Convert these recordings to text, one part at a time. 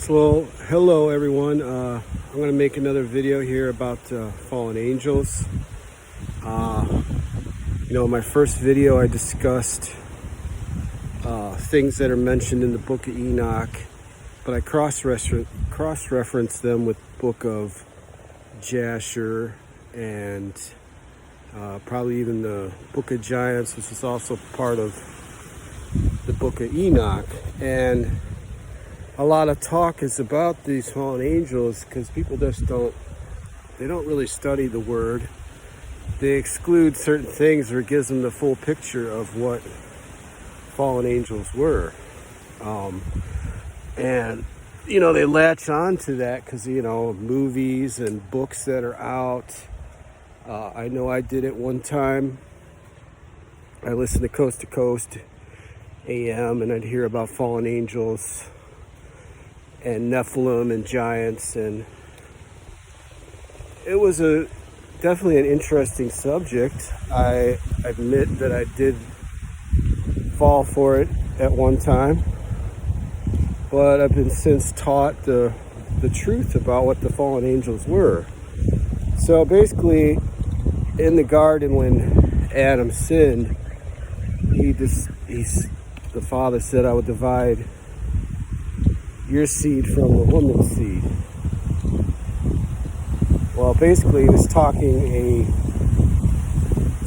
So, hello everyone. I'm going to make another video here about fallen angels. In my first video I discussed things that are mentioned in the book of Enoch, but I cross-referenced them with the book of Jasher and probably even the book of Giants, which is also part of the book of Enoch. And a lot of talk is about these fallen angels because people just don't really study the word. They exclude certain things, or it gives them the full picture of what fallen angels were. And they latch on to that because movies and books that are out. I know I did it one time. I listened to Coast AM and I'd hear about fallen angels and Nephilim and giants, and it was definitely an interesting subject. I admit that I did fall for it at one time, but I've been since taught the truth about what the fallen angels were. So basically, in the garden when Adam sinned, the Father said, "I would divide your seed from the woman's seed." Well, basically he was talking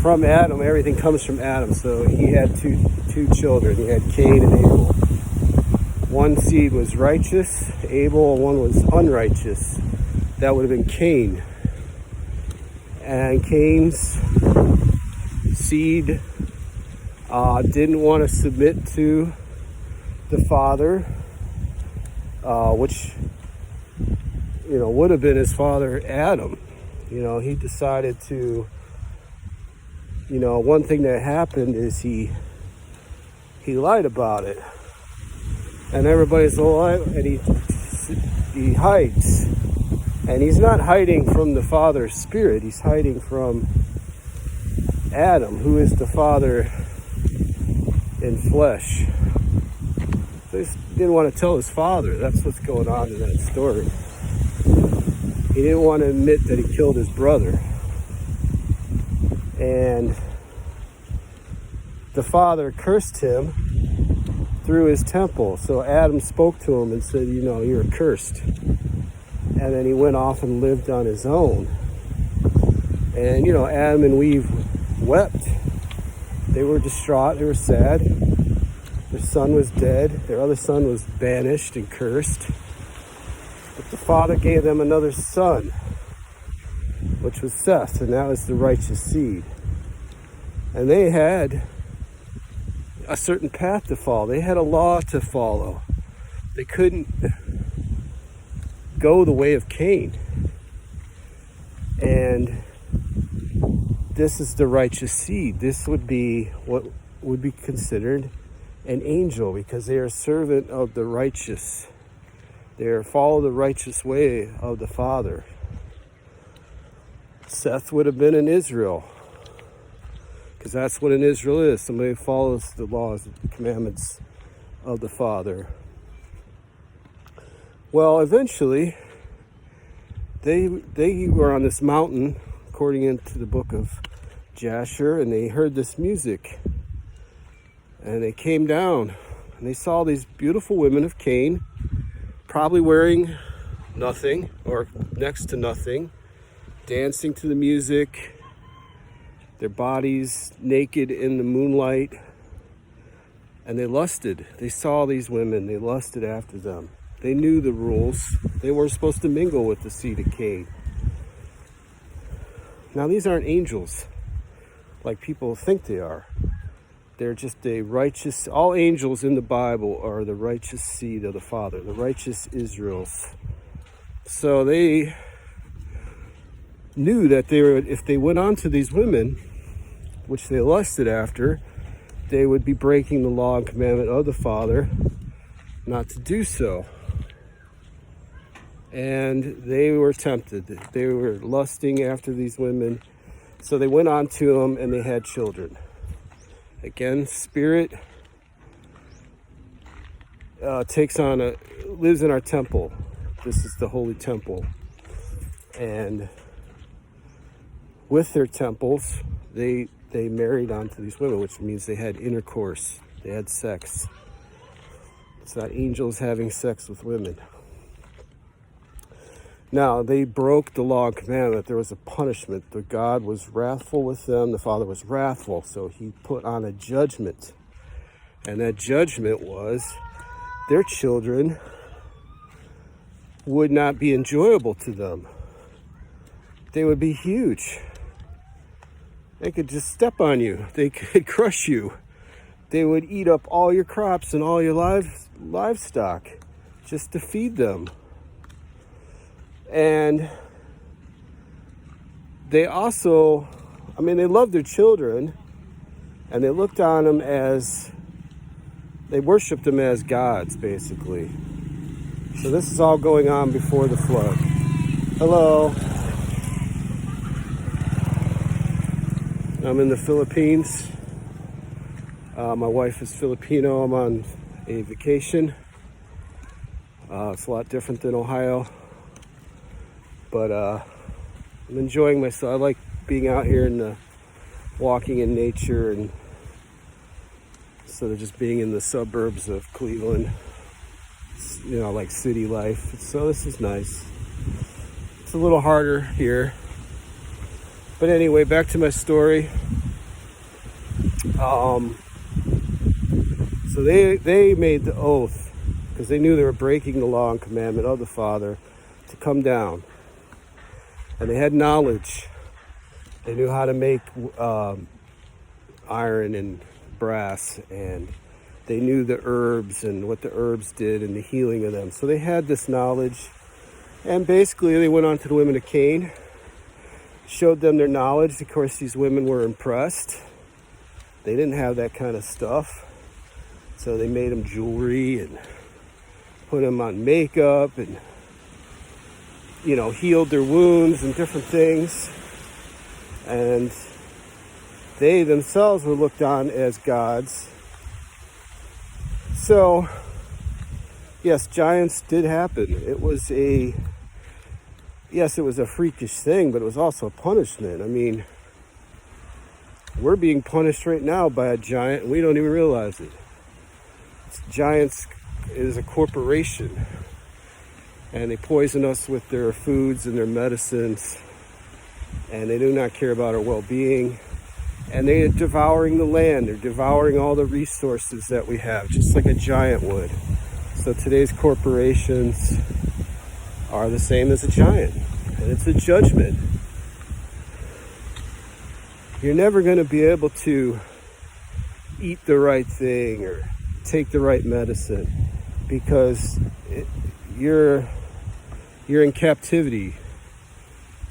from Adam. Everything comes from Adam. So he had two children. He had Cain and Abel. One seed was righteous, Abel, and one was unrighteous. That would have been Cain. And Cain's seed didn't want to submit to the Father, which would have been his father Adam. He decided to, one thing that happened is he lied about it, and everybody's alive, and he hides, and he's not hiding from the Father's spirit. He's hiding from Adam, who is the Father in flesh. So he didn't want to tell his father. That's what's going on in that story. He didn't want to admit that he killed his brother. And the Father cursed him through his temple. So Adam spoke to him and said, "You're cursed." And then he went off and lived on his own. And, Adam and Eve wept. They were distraught. They were sad. Their son was dead. Their other son was banished and cursed. But the Father gave them another son, which was Seth, and that was the righteous seed. And they had a certain path to follow. They had a law to follow. They couldn't go the way of Cain. And this is the righteous seed. This would be what would be considered an angel, because they are a servant of the righteous. They follow the righteous way of the Father. Seth would have been in Israel, because that's what an Israel is. Somebody who follows the laws, the commandments of the Father. Well, eventually, they were on this mountain, according to the book of Jasher, and they heard this music. And they came down, and they saw these beautiful women of Cain, probably wearing nothing or next to nothing, dancing to the music, their bodies naked in the moonlight, and they lusted. They saw these women, they lusted after them. They knew the rules. They weren't supposed to mingle with the seed of Cain. Now, these aren't angels like people think they are. They're just a righteous, all angels in the Bible are the righteous seed of the Father, the righteous Israels. So they knew that if they went on to these women, which they lusted after, they would be breaking the law and commandment of the Father not to do so. And they were tempted. They were lusting after these women. So they went on to them and they had children. Again, spirit takes on a lives in our temple. This is the holy temple. And with their temples, they married onto these women, which means they had intercourse. They had sex. It's not angels having sex with women. Now, they broke the law and commandment. There was a punishment. The God was wrathful with them. The Father was wrathful. So he put on a judgment. And that judgment was their children would not be enjoyable to them. They would be huge. They could just step on you. They could crush you. They would eat up all your crops and all your livestock just to feed them. And they also, they loved their children, and they looked on them as, they worshiped them as gods, basically. So this is all going on before the flood. Hello. I'm in the Philippines. My wife is Filipino. I'm on a vacation. It's a lot different than Ohio. But I'm enjoying myself. I like being out here and walking in nature, and instead of just being in the suburbs of Cleveland, like city life. So this is nice. It's a little harder here. But anyway, back to my story. So they made the oath, because they knew they were breaking the law and commandment of the Father, to come down. And they had knowledge. They knew how to make iron and brass, and they knew the herbs and what the herbs did and the healing of them. So they had this knowledge. And basically they went on to the women of Cain, showed them their knowledge. Of course, these women were impressed. They didn't have that kind of stuff. So they made them jewelry and put them on makeup and, healed their wounds and different things. And they themselves were looked on as gods. So, yes, giants did happen. It was a freakish thing, but it was also a punishment. We're being punished right now by a giant, and we don't even realize it. Giants is a corporation, and they poison us with their foods and their medicines, and they do not care about our well-being, and they are devouring the land. They're devouring all the resources that we have, just like a giant would. So today's corporations are the same as a giant, and it's a judgment. You're never going to be able to eat the right thing or take the right medicine, because you're in captivity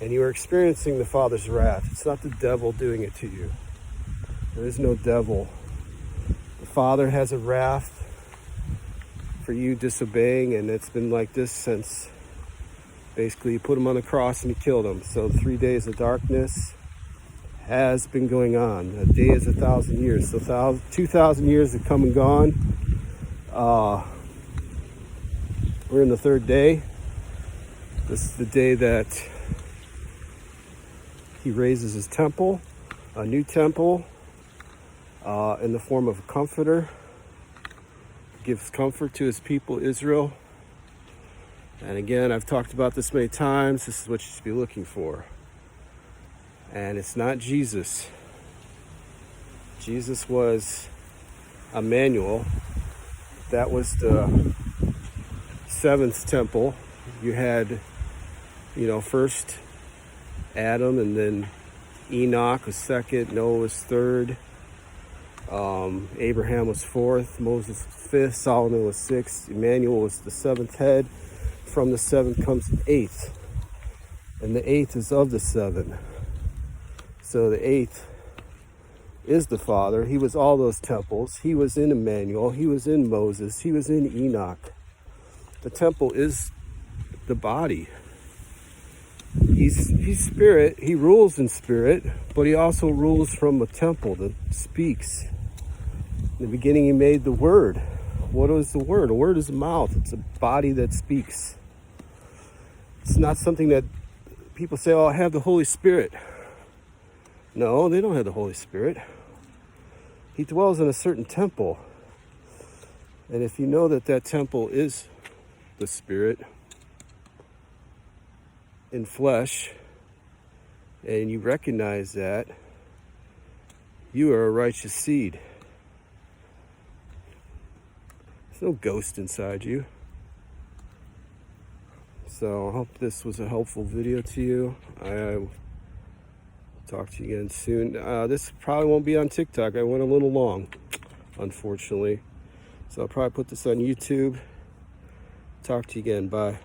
and you are experiencing the Father's wrath. It's not the devil doing it to you. There is no devil. The Father has a wrath for you disobeying, and it's been like this since basically you put him on the cross and you killed him. So 3 days of darkness has been going on. A day is 1,000 years. So 2,000 years have come and gone. We're in the third day. This is the day that he raises his temple, a new temple, in the form of a comforter. Gives comfort to his people, Israel. And again, I've talked about this many times. This is what you should be looking for. And it's not Jesus. Jesus was Emmanuel. That was the seventh temple. You had, first Adam, and then Enoch was second, Noah was third, Abraham was fourth, Moses was fifth, Solomon was sixth, Emmanuel was the seventh head. From the seventh comes the eighth, and the eighth is of the seven. So the eighth is the Father. He was all those temples. He was in Emmanuel. He was in Moses. He was in Enoch. The temple is the body. He's spirit. He rules in spirit, but he also rules from a temple that speaks. In the beginning, he made the Word. What is the Word? A word is a mouth. It's a body that speaks. It's not something that people say, oh, I have the Holy Spirit. No, they don't have the Holy Spirit. He dwells in a certain temple. And if you know that that temple is the Spirit in flesh, and you recognize that, you are a righteous seed. There's no ghost inside you. So I hope this was a helpful video to you. I talk to you again soon. This probably won't be on TikTok. I went a little long, unfortunately. So I'll probably put this on YouTube. Talk to you again. Bye.